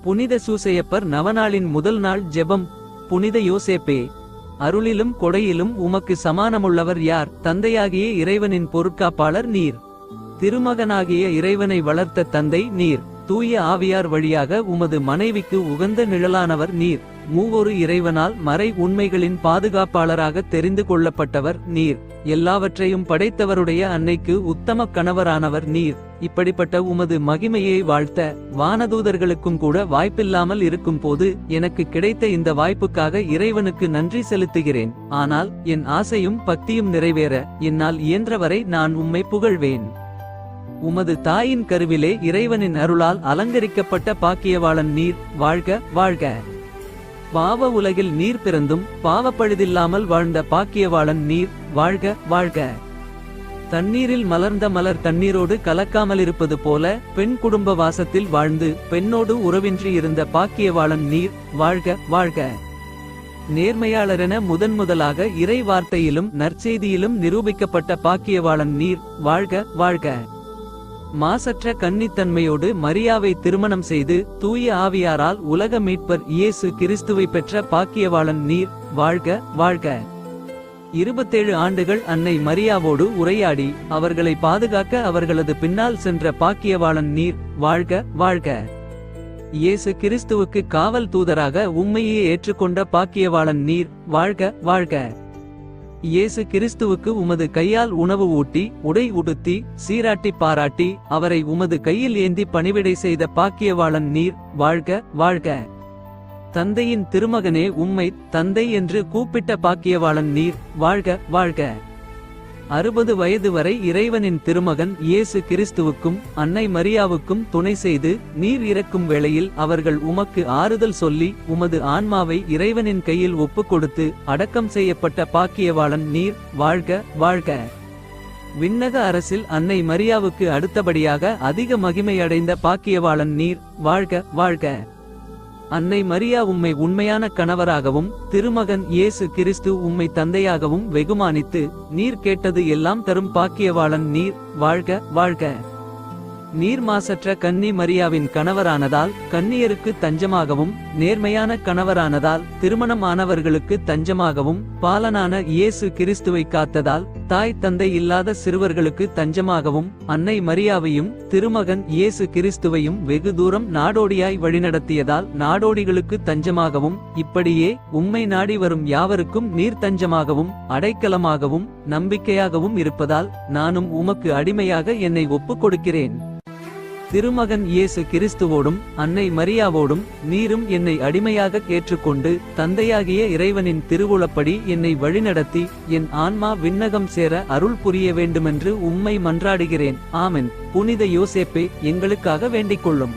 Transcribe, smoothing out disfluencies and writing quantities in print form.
புனித சூசையப்பர் நவநாளின் முதல் நாள் ஜெபம். புனித யோசேப்பே, அருளிலும் கொடையிலும் உமக்கு சமானமுள்ளவர் யார்? தந்தையாகிய இறைவனின் பொருட்காப்பாளர் நீர். திருமகனாகிய இறைவனை வளர்த்த தந்தை நீர். தூய ஆவியார் வழியாக உமது மனைவிக்கு உகந்த நிழலானவர் நீர். மூவொரு இறைவனால் மறை உண்மைகளின் பாதுகாப்பாளராக தெரிந்து கொள்ளப்பட்டவர் நீர். எல்லாவற்றையும் படைத்தவருடைய அன்னைக்கு உத்தம கணவரானவர் நீர். இப்படிப்பட்ட உமது மகிமையை வாழ்த்த வானதூதர்களுக்கும் கூட வாய்ப்பில்லாமல் இருக்கும் போது எனக்கு கிடைத்த இந்த வாய்ப்புக்காக இறைவனுக்கு நன்றி செலுத்துகிறேன். ஆனால் என் ஆசையும் பக்தியும் நிறைவேற என்னால் இயன்றவரை நான் உம்மை புகழ்வேன். உமது தாயின் கருவிலே இறைவனின் அருளால் அலங்கரிக்கப்பட்ட பாக்கியவாளன் நீர். வாழ்க வாழ்க. பாவ உலகில் நீர் பிறந்தும் பாவப்பழுதில்லாமல் வாழ்ந்த பாக்கியவாளன் நீர். வாழ்க வாழ்க. தண்ணீரில் மலர்ந்த மலர் தண்ணீரோடு கலக்காமலிருப்பது போல பெண் குடும்ப வாசத்தில் வாழ்ந்து பெண்ணோடு உறவின்றி இருந்த பாக்கியவாளன் நீர். வாழ்க வாழ்க. நேர்மையாளரென முதன்முதலாக இறை வார்த்தையிலும் நற்செய்தியிலும் நிரூபிக்கப்பட்ட பாக்கியவாளன் நீர். வாழ்க வாழ்க. மாசற்ற கன்னித்தன்மையோடு மரியாவை திருமணம் செய்து தூய ஆவியாரால் உலக மீட்பர் இயேசு கிறிஸ்துவை பெற்ற பாக்கியவாளன் நீர். வாழ்க வாழ்க. 27 ஆண்டுகள் அன்னை மரியாவோடு உரையாடி அவர்களை பாதுகாக்க அவர்களது பின்னால் சென்ற பாக்கியவாளன் நீர். வாழ்க வாழ்க. இயேசு கிறிஸ்துவுக்கு காவல் தூதராக உம்மையே ஏற்றுக்கொண்ட பாக்கியவாளன் நீர். வாழ்க வாழ்க. இயேசு கிறிஸ்துவுக்கு உமது கையால் உணவு ஊட்டி உடை உடுத்தி சீராட்டி பாராட்டி அவரை உமது கையில் ஏந்தி பணிவிடை செய்த பாக்கியவாளன் நீர். வாழ்க வாழ்க. தந்தையின் திருமகனே உம்மை தந்தை என்று கூப்பிட்ட பாக்கியவாளன் நீர். வாழ்க வாழ்க. 60 வயது வரை இறைவனின் திருமகன் இயேசு கிறிஸ்துவுக்கும் அன்னை மரியாவுக்கும் துணை செய்து நீர் இறக்கும் வேளையில் அவர்கள் உமக்கு ஆறுதல் சொல்லி உமது ஆன்மாவை இறைவனின் கையில் ஒப்புக் கொடுத்து அடக்கம் செய்யப்பட்ட பாக்கியவாளன் நீர். வாழ்க வாழ்க. விண்ணக அரசில் அன்னை மரியாவுக்கு அடுத்தபடியாக அதிக மகிமையடைந்த பாக்கியவாளன் நீர். வாழ்க வாழ்க. அன்னை மரியா உம்மை உண்மையான கணவராகவும் திருமகன் இயேசு கிறிஸ்து உம்மை தந்தையாகவும் வெகுமானித்து நீர் கேட்டது எல்லாம் தரும் பாக்கியவாளன் நீர். வாழ்க வாழ்க. நீர் மாசற்ற கன்னி மரியாவின் கணவரானதால் கன்னியருக்கு தஞ்சமாகவும் நேர்மையான கணவரானதால் திருமணம் ஆனவர்களுக்கு தஞ்சமாகவும் பாலனான இயேசு கிறிஸ்துவை காத்ததால் தாய் தந்தை இல்லாத சிறுவர்களுக்கு தஞ்சமாகவும் அன்னை மரியாவையும் திருமகன் இயேசு கிறிஸ்துவையும் வெகு தூரம் நாடோடியாய் வழிநடத்தியதால் நாடோடிகளுக்கு தஞ்சமாகவும் இப்படியே உம்மை நாடி வரும் யாவருக்கும் நீர் தஞ்சமாகவும் அடைக்கலமாகவும் நம்பிக்கையாகவும் இருப்பதால் நானும் உமக்கு அடிமையாக என்னை ஒப்புக் கொடுக்கிறேன். திருமகன் இயேசு கிறிஸ்துவோடும் அன்னை மரியாவோடும் நீரும் என்னை அடிமையாக ஏற்றுக்கொண்டு தந்தையாகிய இறைவனின் திருவுளப்படி என்னை வழிநடத்தி என் ஆன்மா விண்ணகம் சேர அருள் புரிய வேண்டுமென்று உம்மை மன்றாடுகிறேன். ஆமென். புனித யோசேப்பே, எங்களுக்காக வேண்டிக் கொள்ளும்.